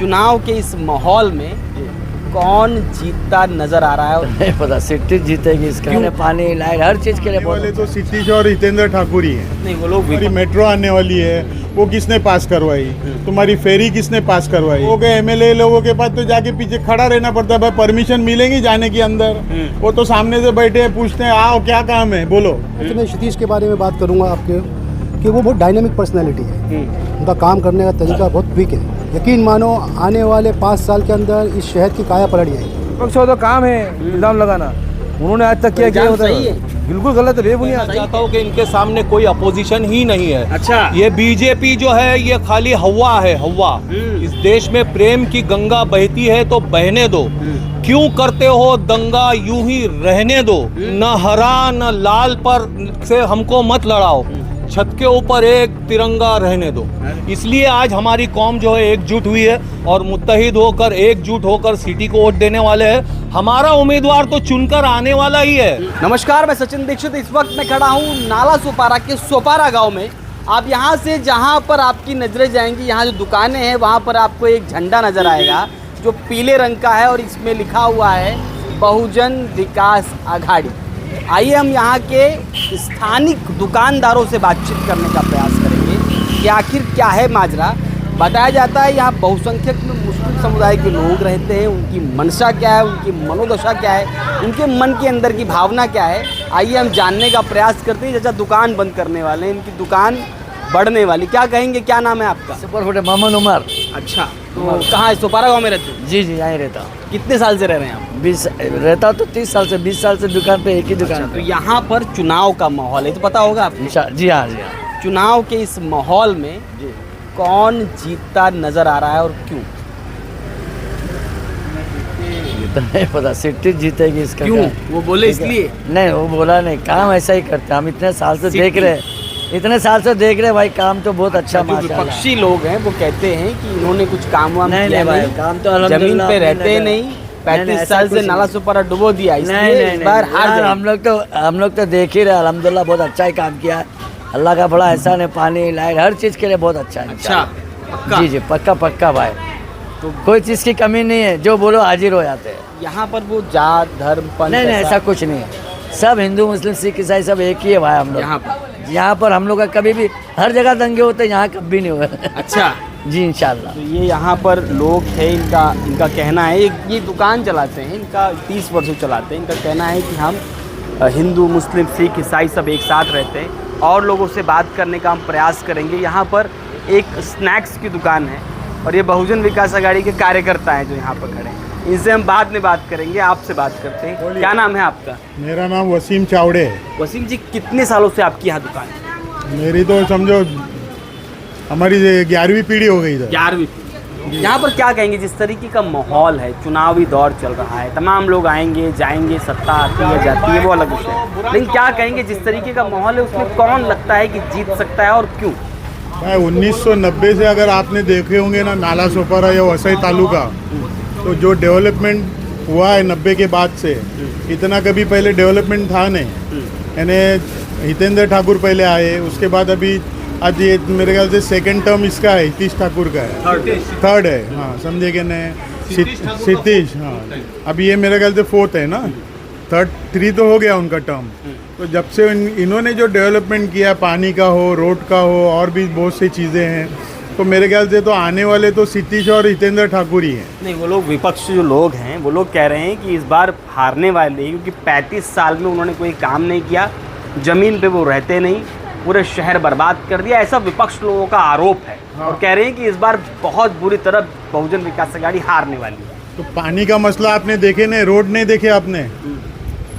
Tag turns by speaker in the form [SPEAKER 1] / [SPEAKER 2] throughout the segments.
[SPEAKER 1] चुनाव के इस माहौल में कौन जीतता नजर आ रहा है?
[SPEAKER 2] नहीं पता, सिटी जीतेगी इसका। मैंने पानी लाइट हर चीज के लिए
[SPEAKER 3] वाले तो सिटीश और हितेंद्र ठाकुर ही है।
[SPEAKER 1] नहीं, वो लोग
[SPEAKER 3] तुम्हारी मेट्रो आने वाली है, वो किसने पास करवाई? तुम्हारी फेरी किसने पास करवाई? वो गए एमएलए लोगों के पास तो जाके पीछे खड़ा रहना पड़ता है, भाई परमिशन मिलेगी जाने के अंदर? वो तो सामने से बैठे हैं, पूछते हैं आओ क्या काम है बोलो।
[SPEAKER 4] तो मैं क्षितिज के बारे में बात करूंगा आपके कि वो बहुत डायनेमिक पर्सनैलिटी है। उनका काम करने का तरीका बहुत क्विक है। यकीन मानो आने वाले 5 साल के अंदर इस शहर की काया पलट जाएगी।
[SPEAKER 5] विपक्ष तो काम है इल्जाम लगाना, उन्होंने आज तक क्या होता
[SPEAKER 1] सही है।
[SPEAKER 5] बिल्कुल गलत है, बेबुनियाद।
[SPEAKER 6] चाहता हूँ कि इनके सामने कोई अपोजिशन ही नहीं है।
[SPEAKER 1] अच्छा।
[SPEAKER 6] ये बीजेपी जो है ये खाली हवा है, हवा। इस देश में प्रेम की गंगा बहती है तो बहने दो। क्यों करते हो दंगा, यूं ही रहने दो। न हरा न लाल पर से हमको मत लड़ाओ, छत के ऊपर एक तिरंगा रहने दो। इसलिए आज हमारी कौम जो है एकजुट हुई है और मुत्तहिद होकर एकजुट होकर सिटी को वोट देने वाले हैं। हमारा उम्मीदवार तो चुनकर आने वाला ही है।
[SPEAKER 1] नमस्कार, मैं सचिन दीक्षित। इस वक्त मैं खड़ा हूँ नाला सोपारा के सोपारा गांव में। आप यहाँ से जहाँ पर आपकी नजरें जाएंगी, यहाँ जो दुकानें हैं वहाँ पर आपको एक झंडा नजर आएगा जो पीले रंग का है और इसमें लिखा हुआ है बहुजन विकास आघाड़ी। आइए हम यहाँ के स्थानिक दुकानदारों से बातचीत करने का प्रयास करेंगे कि आखिर क्या है माजरा। बताया जाता है यहाँ बहुसंख्यक में मुस्लिम समुदाय के लोग रहते हैं, उनकी मंशा क्या है, उनकी मनोदशा क्या है, उनके मन के अंदर की भावना क्या है। आइए हम जानने का प्रयास करते हैं। जैसा दुकान बंद करने वाले हैं, इनकी दुकान बढ़ने वाली, क्या कहेंगे? क्या नाम है आपका?
[SPEAKER 2] सुपर फुटे मोहम्मद उमर।
[SPEAKER 1] अच्छा, तो कहाँ है? सोपारा गाँव में रहते हैं?
[SPEAKER 2] जी जी, यहाँ ही रहता हूँ।
[SPEAKER 1] कितने साल से रह रहे हैं आप?
[SPEAKER 2] 20 रहता तो 30 साल से 20 साल से दुकान पे, एक ही दुकान
[SPEAKER 1] तो
[SPEAKER 2] पे।
[SPEAKER 1] यहाँ पर चुनाव का माहौल है तो पता होगा आपको।
[SPEAKER 2] जी हाँ जी हाँ।
[SPEAKER 1] चुनाव के इस माहौल में कौन जीतता नजर आ रहा है और क्यों?
[SPEAKER 2] ये तो नहीं पता, सिटी जीतेगी इसका।
[SPEAKER 1] क्यों? वो बोले इसलिए?
[SPEAKER 2] नहीं, वो बोला नहीं, काम ऐसा ही करते हैं। हम इतने साल से देख रहे हैं, इतने साल से देख रहे हैं भाई, काम तो बहुत अच्छा।
[SPEAKER 1] जो विपक्षी लोग हैं वो कहते हैं कि इन्होंने कुछ काम वाम किया
[SPEAKER 2] भाई, काम तो
[SPEAKER 1] जमीन पे रहते नहीं। 35 साल से नाला सोपारा डुबो दिया, इसलिए इस बार हार जाएंगे।
[SPEAKER 2] हम लोग तो देख ही रहे, अल्हम्दुलिल्लाह बहुत अच्छा ही काम किया है। अल्लाह का बड़ा एहसान है, पानी लाइट हर चीज़ के लिए बहुत अच्छा है।
[SPEAKER 1] अच्छा,
[SPEAKER 2] जी जी, पक्का पक्का भाई। तो कोई चीज़ की कमी नहीं है, जो बोलो हाजिर हो जाते हैं।
[SPEAKER 1] यहाँ पर वो जात धर्म पंथ
[SPEAKER 2] नहीं, ऐसा कुछ नहीं है। सब हिंदू मुस्लिम सिख ईसाई सब एक ही है भाई। हम लोग यहाँ पर हम लोग का कभी भी हर जगह दंगे होते हैं, यहाँ कभी नहीं हुए।
[SPEAKER 1] अच्छा
[SPEAKER 2] जी इंशाल्लाह।
[SPEAKER 1] तो ये यहाँ पर लोग हैं, इनका कहना है, ये दुकान चलाते हैं, इनका 30 वर्षों चलाते हैं। इनका कहना है कि हम हिंदू मुस्लिम सिख ईसाई सब एक साथ रहते हैं और लोगों से बात करने का हम प्रयास करेंगे। यहाँ पर एक स्नैक्स की दुकान है और ये बहुजन विकास आघाड़ी के कार्यकर्ता हैं जो यहाँ पर खड़े हैं। इनसे हम बाद में बात करेंगे, आपसे बात करते हैं। क्या नाम है आपका?
[SPEAKER 3] मेरा नाम वसीम चावड़े है।
[SPEAKER 1] वसीम जी, कितने सालों से आपकी यहाँ दुकान है?
[SPEAKER 3] मेरी तो समझो हमारी 11वीं पीढ़ी हो गई है।
[SPEAKER 1] 11वीं पीढ़ी। यहाँ पर क्या कहेंगे, जिस तरीके का माहौल है, चुनावी दौर चल रहा है, तमाम लोग आएंगे जाएंगे, सत्ता आती है जाती है वो अलग विषय है, लेकिन क्या कहेंगे जिस तरीके का माहौल है उसमें कौन लगता है कि जीत सकता है और क्यों?
[SPEAKER 3] भाई 1990 से अगर आपने देखे होंगे ना नाला सोपारा या वसई तालुका, तो जो डेवलपमेंट हुआ है 90 के बाद से, इतना कभी पहले डेवलपमेंट था नहीं। यानी हितेंद्र ठाकुर पहले आए, उसके बाद अभी आज ये मेरे ख्याल से सेकंड टर्म इसका है, हितीश ठाकुर का है, थर्ड है। हाँ समझे कि नहीं? सितीश। हाँ, अभी ये मेरे ख्याल से 4th है ना, 3 तो हो गया उनका टर्म। तो जब से इन्होंने जो डेवलपमेंट किया, पानी का हो, रोड का हो, और भी बहुत सी चीज़ें हैं, तो मेरे ख्याल से तो आने वाले तो सितीश और हितेंद्र ठाकुर ही हैं।
[SPEAKER 1] नहीं, वो लोग विपक्ष जो लोग हैं वो लोग कह रहे हैं कि इस बार हारने वाले हैं क्योंकि 35 साल में उन्होंने कोई काम नहीं किया, ज़मीन पे वो रहते नहीं, पूरे शहर बर्बाद कर दिया, ऐसा विपक्ष लोगों का आरोप है। हाँ। और कह रहे हैं कि इस बार बहुत बुरी तरह बहुजन विकास आघाड़ी हारने वाली है।
[SPEAKER 3] तो पानी का मसला आपने देखे नहीं, रोड नहीं देखे आपने?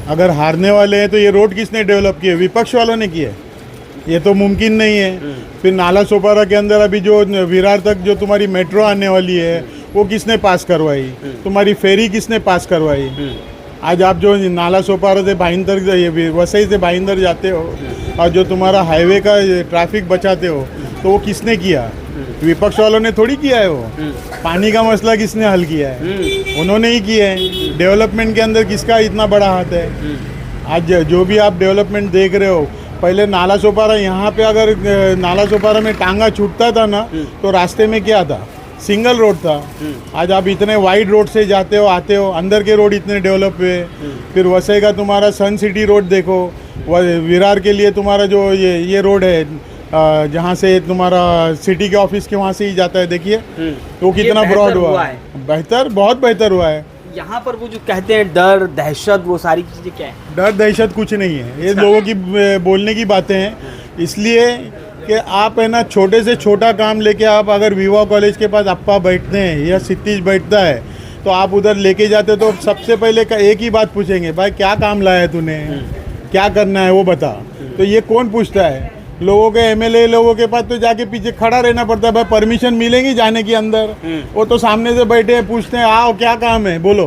[SPEAKER 3] अगर हारने वाले हैं तो ये रोड किसने डेवलप किए? विपक्ष वालों ने किए। ये तो मुमकिन नहीं है। फिर नाला सोपारा के अंदर अभी जो विरार तक जो तुम्हारी मेट्रो आने वाली है वो किसने पास करवाई? तुम्हारी फेरी किसने पास करवाई? आज आप जो नाला सोपारा से भाईंदर, वसई से भाईंदर जाते हो और जो तुम्हारा हाईवे का ट्रैफिक बचाते हो, तो वो किसने किया? विपक्ष वालों ने थोड़ी किया है। वो पानी का मसला किसने हल किया है? उन्होंने ही किया है। डेवलपमेंट के अंदर किसका इतना बड़ा हाथ है? आज जो भी आप डेवलपमेंट देख रहे हो, पहले नाला सोपारा, यहाँ पे अगर नाला सोपारा में टांगा छूटता था ना, तो रास्ते में क्या था? सिंगल रोड था। आज आप इतने वाइड रोड से जाते हो आते हो, अंदर के रोड इतने डेवलप हुए। फिर वसई का तुम्हारा सन सिटी रोड देखो, विरार के लिए तुम्हारा जो ये रोड है जहाँ से तुम्हारा सिटी के ऑफिस के वहाँ से ही जाता है, देखिए वो कितना ब्रॉड हुआ है। बेहतर, बहुत बेहतर हुआ है।
[SPEAKER 1] यहाँ पर वो जो कहते हैं डर दहशत, वो सारी चीजें क्या है?
[SPEAKER 3] डर दहशत कुछ नहीं है, ये लोगों की बोलने की बातें हैं। इसलिए कि आप है ना, छोटे से छोटा काम लेके आप अगर विवा कॉलेज के पास अप्पा बैठते हैं या सितीश बैठता है तो आप उधर लेके जाते तो सबसे पहले एक ही बात पूछेंगे, भाई क्या काम लाया है तूने, क्या करना है वो बता। तो ये कौन पूछता है? लोगों के एमएलए लोगों के पास तो जाके पीछे खड़ा रहना पड़ता है, भाई परमिशन मिलेगी जाने के अंदर? वो तो सामने से बैठे हैं, पूछते हैं आओ क्या काम है बोलो,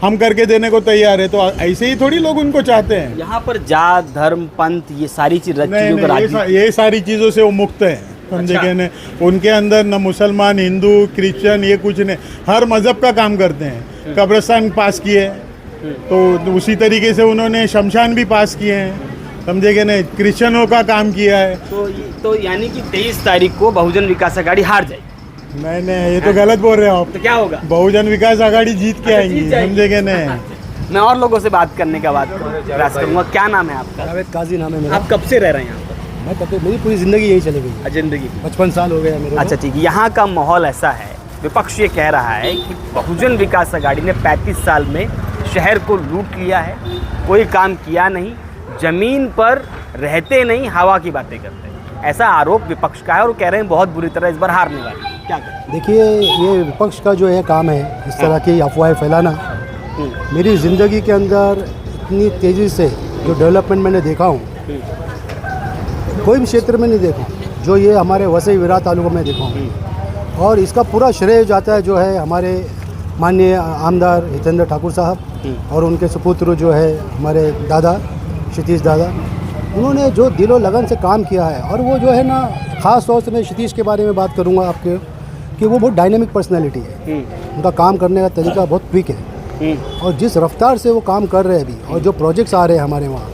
[SPEAKER 3] हम करके देने को तैयार है। तो ऐसे ही थोड़ी लोग उनको चाहते हैं।
[SPEAKER 1] यहाँ पर जात धर्म पंथ ये सारी चीजों
[SPEAKER 3] ये सारी चीज़ों से वो मुक्त है, समझे कहने। उनके अंदर न मुसलमान हिंदू क्रिश्चियन ये कुछ नहीं, हर मज़हब का काम करते हैं। कब्रिस्तान पास किए तो उसी तरीके से उन्होंने शमशान भी पास किए हैं, समझे कि नहीं, क्रिश्चियनों का काम किया है।
[SPEAKER 1] तो यानी कि 23 तारीख को बहुजन विकास आघाड़ी हार जाएगी?
[SPEAKER 3] नहीं, ये तो गलत बोल रहे हो आप।
[SPEAKER 1] तो क्या होगा?
[SPEAKER 3] बहुजन विकास आघाड़ी जीत के आएंगी, समझे कि नहीं।
[SPEAKER 1] मैं और लोगों से बात करने का प्रयास करूंगा। क्या नाम है आपका?
[SPEAKER 4] जावेद काजी नाम है मेरा।
[SPEAKER 1] आप कब से रह रहे हैं यहाँ पर?
[SPEAKER 4] मैं कब मेरी पूरी ज़िंदगी यही चली गई,
[SPEAKER 1] जिंदगी
[SPEAKER 4] 55 साल हो गए मेरे।
[SPEAKER 1] अच्छा ठीक है। यहाँ का माहौल ऐसा है, विपक्ष ये कह रहा है कि बहुजन विकास आघाड़ी ने 35 साल में शहर को लूट लिया है, कोई काम किया नहीं, जमीन पर रहते नहीं, हवा की बातें करते हैं। ऐसा आरोप विपक्ष का है और कह रहे हैं बहुत बुरी तरह इस बार हारने वाले। क्या करें?
[SPEAKER 4] देखिए, ये विपक्ष का जो है काम है इस तरह की अफवाहें फैलाना। मेरी ज़िंदगी के अंदर इतनी तेज़ी से जो डेवलपमेंट मैंने देखा हूँ, कोई भी क्षेत्र में नहीं देखा जो ये हमारे वसई विरार तालुका में देखा हूँ। और इसका पूरा श्रेय जाता है जो है हमारे माननीय आमदार हितेंद्र ठाकुर साहब और उनके सुपुत्र जो है हमारे दादा क्षितिज दादा। उन्होंने जो दिलो लगन से काम किया है, और वो जो है ना, ख़ास तौर से मैं क्षितिज के बारे में बात करूँगा आपके, कि वो बहुत डायनेमिक पर्सनैलिटी है। उनका काम करने का तरीका बहुत क्विक है, और जिस रफ्तार से वो काम कर रहे हैं अभी, और जो प्रोजेक्ट्स आ रहे हैं हमारे वहाँ,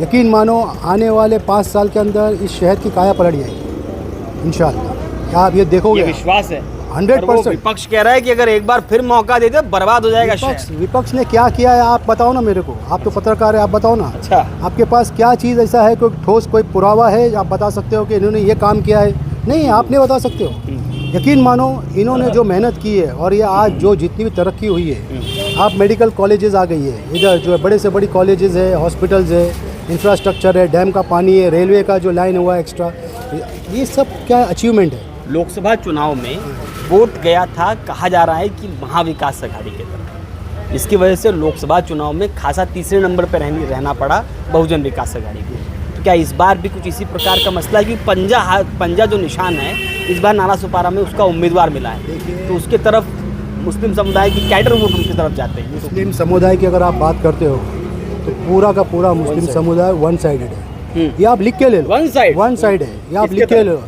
[SPEAKER 4] यकीन मानो आने वाले 5 साल के अंदर इस शहर की काया पलट जाएगी इंशाअल्लाह। क्या आप ये देखोगे?
[SPEAKER 1] विश्वास है
[SPEAKER 4] 100%।
[SPEAKER 1] विपक्ष कह रहा है कि अगर एक बार फिर मौका देते बर्बाद हो जाएगा शहर।
[SPEAKER 4] विपक्ष ने क्या किया है आप बताओ ना मेरे को, आप तो पत्रकार है, आप बताओ ना।
[SPEAKER 1] अच्छा,
[SPEAKER 4] आपके पास क्या चीज़ ऐसा है, कोई ठोस कोई पुरावा है, आप बता सकते हो कि इन्होंने ये काम किया है? नहीं, आप नहीं बता सकते हो। यकीन मानो इन्होंने जो मेहनत की है, और ये आज जो जितनी भी तरक्की हुई है, आप मेडिकल कॉलेजेस आ गई है इधर, जो बड़े से बड़ी कॉलेजेस है, हॉस्पिटल्स है, इंफ्रास्ट्रक्चर है, डैम का पानी है, रेलवे का जो लाइन हुआ एक्स्ट्रा, ये सब क्या अचीवमेंट है।
[SPEAKER 1] लोकसभा चुनाव में वोट गया था, कहा जा रहा है कि महाविकास आघाड़ी के तरफ। इसकी वजह से लोकसभा चुनाव में खासा तीसरे नंबर पर रहना पड़ा बहुजन विकास आघाड़ी को। तो क्या इस बार भी कुछ इसी प्रकार का मसला है कि पंजा जो निशान है इस बार नाला सुपारा में उसका उम्मीदवार मिला है, तो उसके तरफ मुस्लिम समुदाय की कैडर वोट उनकी तरफ जाते हैं?
[SPEAKER 4] मुस्लिम समुदाय की अगर आप बात करते हो तो पूरा का पूरा मुस्लिम समुदाय वन साइडेड है। ये आप लिख के ले लो, वन साइड है, ये आप लिख के ले लो।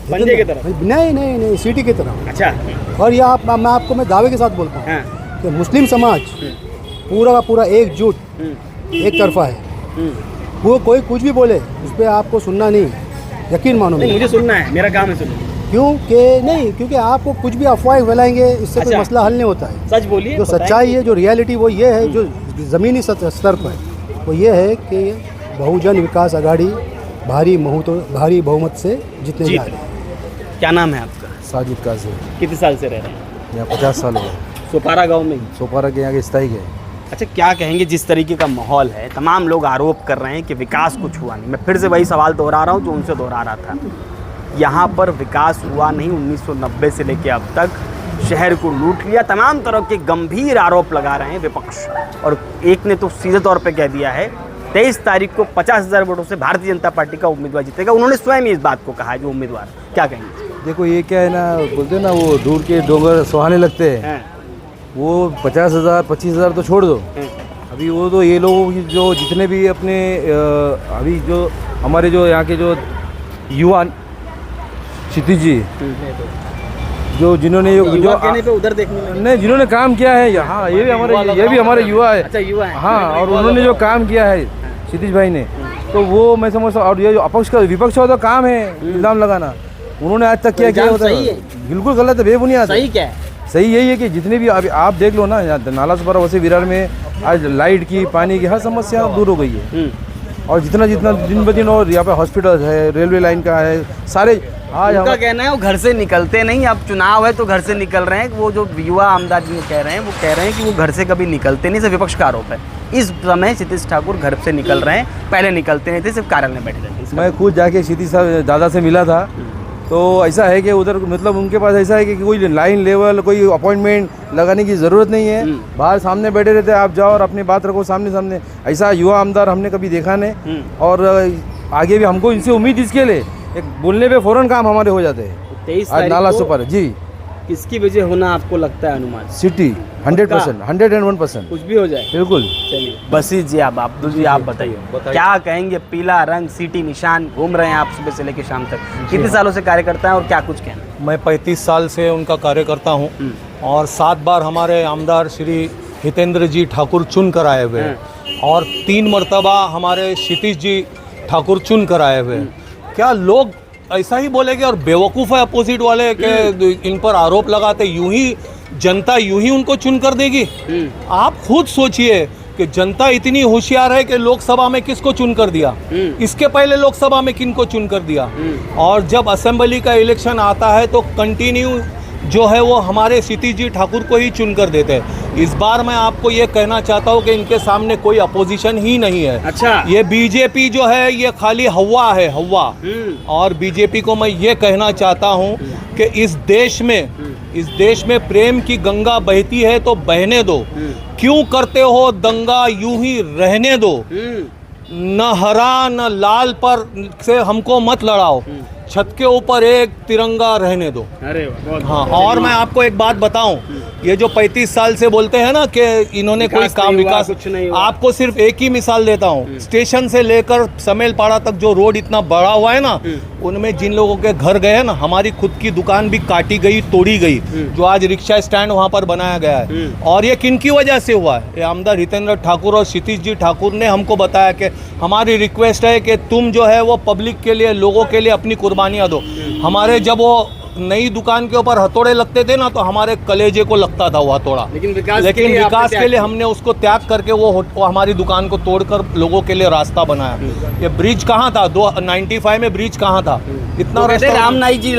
[SPEAKER 1] पंजे की तरफ?
[SPEAKER 4] नहीं, सिटी की तरफ।
[SPEAKER 1] अच्छा।
[SPEAKER 4] और ये मैं दावे के साथ बोलता हूँ कि मुस्लिम समाज पूरा का पूरा एकजुट, एक तरफा है। वो कोई कुछ भी बोले उस पर आपको सुनना नहीं, यकीन मानो।
[SPEAKER 1] नहीं, मुझे सुनना है, मेरा काम है सुनना।
[SPEAKER 4] क्योंकि आपको कुछ भी अफवाहें फैलाएंगे, इससे कोई मसला हल नहीं होता है।
[SPEAKER 1] सच बोलिए।
[SPEAKER 4] जो सच्चाई है, जो रियलिटी, वो ये है, जो ज़मीनी स्तर पर, वो ये है कि बहुजन विकास आघाड़ी भारी बहुमत से जीतने जा रही है।
[SPEAKER 1] क्या नाम है आपका?
[SPEAKER 5] साजिद काजी।
[SPEAKER 1] कितने साल से रह रहे हैं
[SPEAKER 5] यहाँ? 50 साल हो गए।
[SPEAKER 1] सोपारा गांव में?
[SPEAKER 5] सोपारा के यहाँ के स्थायी है।
[SPEAKER 1] अच्छा, क्या कहेंगे जिस तरीके का माहौल है, तमाम लोग आरोप कर रहे हैं कि विकास कुछ हुआ नहीं। मैं फिर से वही सवाल दोहरा रहा हूँ जो उनसे दोहरा रहा था। यहाँ पर विकास हुआ नहीं। 1990 से लेकर अब तक शहर को लूट लिया। तमाम तरह के गंभीर आरोप लगा रहे हैं विपक्ष, और एक ने तो सीधे तौर पे कह दिया है 23 तारीख को 50,000 वोटों से भारतीय जनता पार्टी का उम्मीदवार जीतेगा। उन्होंने स्वयं इस बात को कहा है, जो उम्मीदवार। क्या कहेंगे?
[SPEAKER 5] देखो, ये क्या है ना, बोलते हैं ना, वो दूर के डोंगर सुहाने लगते हैं। वो 50,000 25,000 तो छोड़ दो। अभी वो तो ये लोगों की जो जितने भी अपने अभी जो हमारे जो यहाँ के जो युवा क्षितिज जी, जो जिन्होंने जो
[SPEAKER 1] पे उधर देखने
[SPEAKER 5] नहीं, जिन्होंने काम किया है यहाँ, ये भी हमारे युवा है।
[SPEAKER 1] अच्छा, युवा है।
[SPEAKER 5] हाँ, और उन्होंने जो काम किया है क्षितिज भाई ने, तो वो मैं समझता हूँ। और ये जो विपक्ष का तो काम है इल्ज़ाम लगाना, उन्होंने आज तक क्या किया
[SPEAKER 1] इल्जाम
[SPEAKER 5] होता
[SPEAKER 1] सही है?
[SPEAKER 5] बिल्कुल गलत है, बेबुनियाद है।
[SPEAKER 1] सही क्या है?
[SPEAKER 5] सही यही है कि जितने भी अभी आप देख लो ना, यहाँ नाला सुपारा वैसे विरार में आज लाइट की, पानी की हर समस्या दूर हो गई है। और जितना जितना दिन ब दिन, और यहाँ पे हॉस्पिटल है, रेलवे लाइन का है, सारे आज
[SPEAKER 1] उनका कहना है वो घर से निकलते नहीं, अब चुनाव है तो घर से निकल रहे हैं। वो जो युवा आमदार जी कह रहे हैं, वो कह रहे हैं कि वो घर से कभी निकलते नहीं, सिर्फ विपक्ष का आरोप है। इस समय क्षितिज ठाकुर घर से निकल रहे हैं, पहले निकलते नहीं थे, सिर्फ कार्यालय में बैठे रहते थे।
[SPEAKER 5] मैं खुद जाके क्षितिज साहब दादा से मिला था, तो ऐसा है कि उधर मतलब उनके पास ऐसा है कि कोई लाइन लेवल, कोई अपॉइंटमेंट लगाने की ज़रूरत नहीं है। बाहर सामने बैठे रहते हैं, आप जाओ और अपनी बात रखो सामने सामने। ऐसा युवा आमदार हमने कभी देखा नहीं। और आगे भी हमको इनसे उम्मीद इसके लिए, एक बोलने पे फ़ौरन काम हमारे हो जाते हैं।
[SPEAKER 1] 23
[SPEAKER 5] आज नाला
[SPEAKER 1] तारीख
[SPEAKER 5] सुपर जी
[SPEAKER 1] को किसकी वजह होना आपको लगता है अनुमान?
[SPEAKER 5] सिटी 100%, 101%,
[SPEAKER 1] कुछ भी हो जाए।
[SPEAKER 5] बिल्कुल।
[SPEAKER 1] चलिए बसीत जी, अब अब्दुल जी आप बताइए क्या कहेंगे? पीला रंग, सिटी निशान, घूम रहे हैं आप सुबह से लेकर शाम तक, कितने सालों से कार्यकर्ता हैं और क्या कुछ कहना?
[SPEAKER 6] मैं 35 साल से उनका कार्यकर्ता हूँ और 7 बार हमारे आमदार श्री हितेंद्र जी ठाकुर चुन कर आए हुए हैं और 3 मरतबा हमारे क्षितिज जी ठाकुर चुन कर आए हुए हैं। क्या लोग ऐसा ही बोलेंगे? और बेवकूफ़ है अपोजिट वाले के इन पर आरोप लगाते, यूं ही जनता यूं ही उनको चुन कर देगी? आप खुद सोचिए कि जनता इतनी होशियार है कि लोकसभा में किसको चुन कर दिया, इसके पहले लोकसभा में किनको चुन कर दिया, और जब असेंबली का इलेक्शन आता है तो कंटिन्यू जो है वो हमारे क्षितिज जी ठाकुर को ही चुन कर देते हैं। इस बार मैं आपको ये कहना चाहता हूँ कि इनके सामने कोई अपोजिशन ही नहीं है।
[SPEAKER 1] अच्छा,
[SPEAKER 6] ये बीजेपी जो है ये खाली हवा है, हवा। और बीजेपी को मैं ये कहना चाहता हूँ कि इस देश में प्रेम की गंगा बहती है तो बहने दो, क्यों करते हो दंगा, यूं ही रहने दो, न हरा न लाल पर से हमको मत लड़ाओ, छत के ऊपर एक तिरंगा रहने दो।
[SPEAKER 1] अरे वाह,
[SPEAKER 6] हाँ, और मैं आपको एक बात बताऊं, ये जो 35 साल से बोलते हैं ना कि इन्होंने कोई काम विकास,
[SPEAKER 1] कुछ नहीं हुआ।
[SPEAKER 6] आपको सिर्फ एक ही मिसाल देता हूँ, स्टेशन से लेकर समेलपाड़ा तक जो रोड इतना बड़ा हुआ है ना, उनमें जिन लोगों के घर गए ना, हमारी खुद की दुकान भी काटी गई, तोड़ी गई, जो आज रिक्शा स्टैंड वहाँ पर बनाया गया है। और ये किन की वजह से हुआ है? ये आमदार हितेंद्र ठाकुर और क्षितिज जी ठाकुर ने हमको बताया कि हमारी रिक्वेस्ट है कि तुम जो है वो पब्लिक के लिए, लोगों के लिए अपनी कुर्बानियाँ दो। हमारे जब वो नई दुकान के ऊपर हथौड़े लगते थे ना, तो हमारे कलेजे को लगता था वो हथौड़ा,
[SPEAKER 1] लेकिन विकास
[SPEAKER 6] के लिए हमने उसको त्याग करके वो हमारी दुकान को तोड़कर लोगों के लिए रास्ता बनाया। ये ब्रिज कहाँ था? 95 में ब्रिज कहाँ था? इतना
[SPEAKER 1] तो
[SPEAKER 6] रास्ता
[SPEAKER 1] राम नाईक जी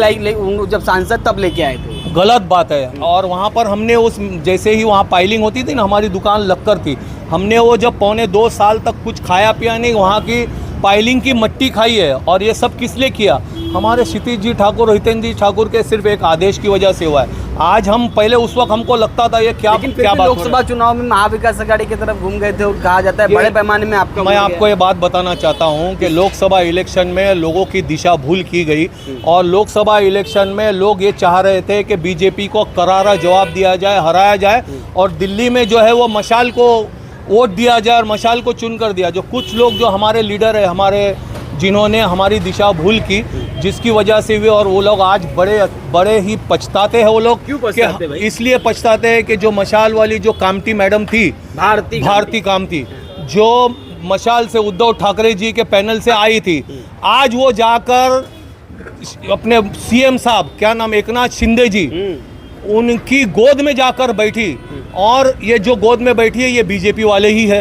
[SPEAKER 1] जब सांसद तब लेके आए थे।
[SPEAKER 6] गलत बात है। और वहाँ पर हमने उस, जैसे ही वहाँ पाइलिंग होती थी ना, हमारी दुकान लगकर थी, हमने वो जब 1.25 साल तक कुछ खाया पिया नहीं, वहाँ की पाइलिंग की मट्टी खाई है। और ये सब किस लिए किया? हमारे क्षितिज जी ठाकुर, हितेंद्र जी ठाकुर के सिर्फ एक आदेश की वजह से हुआ है। आज हम पहले उस वक्त हमको लगता था ये क्या बात।
[SPEAKER 1] लोकसभा चुनाव में महाविकास आघाड़ी की तरफ घूम गए थे और कहा जाता है बड़े पैमाने में आपका।
[SPEAKER 6] मैं आपको ये बात बताना चाहता हूँ कि लोकसभा इलेक्शन में लोगों की दिशा भूल की गई और लोकसभा इलेक्शन में लोग ये चाह रहे थे कि बीजेपी को करारा जवाब दिया जाए, हराया जाए, और दिल्ली में जो है वो मशाल को वोट दिया जाए और मशाल को चुन कर दिया। जो कुछ लोग जो हमारे लीडर है, हमारे जिन्होंने हमारी दिशा भूल की, जिसकी वजह से भी, और वो लोग आज बड़े ही पछताते हैं। वो लोग
[SPEAKER 1] क्यों पछताते भाई?
[SPEAKER 6] इसलिए पछताते हैं कि जो मशाल वाली जो कामती मैडम थी, भारती कामती, जो मशाल से उद्धव ठाकरे जी के पैनल से आई थी, आज वो जाकर अपने सीएम साहब, क्या नाम, एकनाथ शिंदे जी, उनकी गोद में जाकर बैठी। और ये जो गोद में बैठी है ये बीजेपी वाले ही है।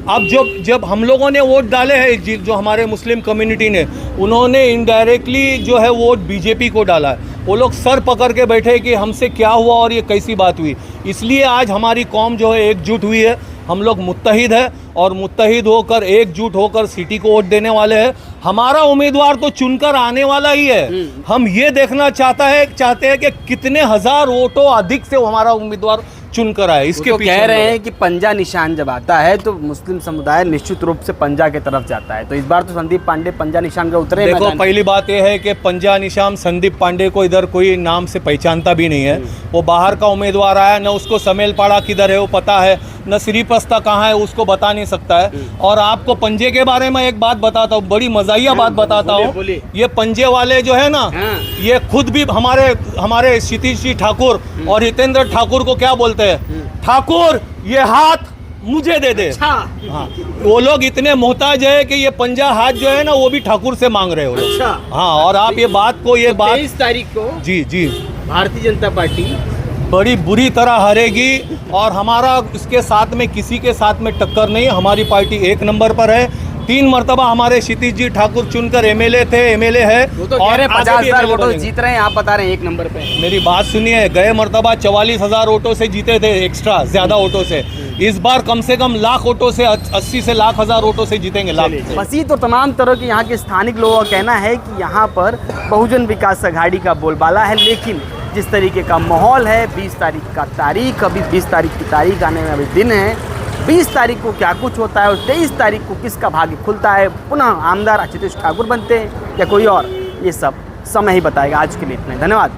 [SPEAKER 6] अब जब हम लोगों ने वोट डाले हैं, जो हमारे मुस्लिम कम्युनिटी ने, उन्होंने इनडायरेक्टली जो है वोट बीजेपी को डाला है। वो लोग सर पकड़ के बैठे कि हमसे क्या हुआ और ये कैसी बात हुई। इसलिए आज हमारी कौम जो है एकजुट हुई है, हम लोग मुत्तहिद है और मुत्तहिद होकर, एकजुट होकर सिटी को वोट देने वाले हैं। हमारा उम्मीदवार तो चुनकर आने वाला ही है। हम ये देखना चाहते हैं कि कितने हजार वोटों अधिक से हमारा उम्मीदवार चुनकर आए। इसके
[SPEAKER 1] तो
[SPEAKER 6] पीछे
[SPEAKER 1] कह रहे हैं कि पंजा निशान जब आता है तो मुस्लिम समुदाय निश्चित रूप से पंजा की तरफ जाता है। तो इस बार तो संदीप पांडे पंजा निशान का उतरे।
[SPEAKER 6] देखो, पहली बात यह है कि पंजा निशान संदीप पांडे को इधर कोई नाम से पहचानता भी नहीं है। वो बाहर का उम्मीदवार आया, न उसको समेलपाड़ा किधर है वो पता है, न श्रीपस्ता कहाँ है उसको बता नहीं सकता है। और आपको पंजे के बारे में एक बात बताता हूँ, बड़ी मजाइया बात बताता हूँ। ये पंजे वाले जो है ना, ये खुद भी हमारे क्षितिज जी ठाकुर और हितेंद्र ठाकुर को क्या बोलते हैं? ठाकुर, ये हाथ मुझे दे दे।
[SPEAKER 1] अच्छा
[SPEAKER 6] हाँ, वो लोग इतने मोहताज है कि ये पंजा हाथ जो है ना वो भी ठाकुर से मांग रहे हो लोग।
[SPEAKER 1] अच्छा।
[SPEAKER 6] हाँ, और आप ये बात
[SPEAKER 1] 23 तारीख को
[SPEAKER 6] जी जी
[SPEAKER 1] भारतीय जनता पार्टी
[SPEAKER 6] बड़ी बुरी तरह हारेगी और हमारा इसके साथ में किसी के साथ में टक्कर नहीं। हमारी पार्टी 1 नंबर पर है। 3 मर्तबा हमारे क्षितिज जी ठाकुर चुनकर एमएलए थे, एमएलए है
[SPEAKER 1] वो तो कह रहे
[SPEAKER 6] आगे भी
[SPEAKER 1] 50,000
[SPEAKER 6] MLA
[SPEAKER 1] वोटों से
[SPEAKER 6] बनेंगे।
[SPEAKER 1] जीत रहे हैं, आप बता रहे हैं 1 नंबर पे।
[SPEAKER 6] मेरी बात सुनिए, गए मर्तबा 44,000 वोटों से जीते थे, एक्स्ट्रा ज्यादा वोटों से। इस बार कम से कम लाख वोटों से 80 से लाख हजार वोटों से जीतेंगे। लाख से।
[SPEAKER 1] मसीह तो तमाम तरह के यहाँ के स्थानिक लोगों का कहना है कि यहाँ पर बहुजन विकास आघाड़ी का बोलबाला है, लेकिन जिस तरीके का माहौल है, 20 तारीख का तारीख, अभी 20 तारीख की तारीख आने में अभी दिन है, 20 तारीख को क्या कुछ होता है और 23 तारीख को किसका भाग्य खुलता है, पुनः आमदार आशुतोष ठाकुर बनते हैं या कोई और, ये सब समय ही बताएगा। आज के लिए इतना ही, धन्यवाद।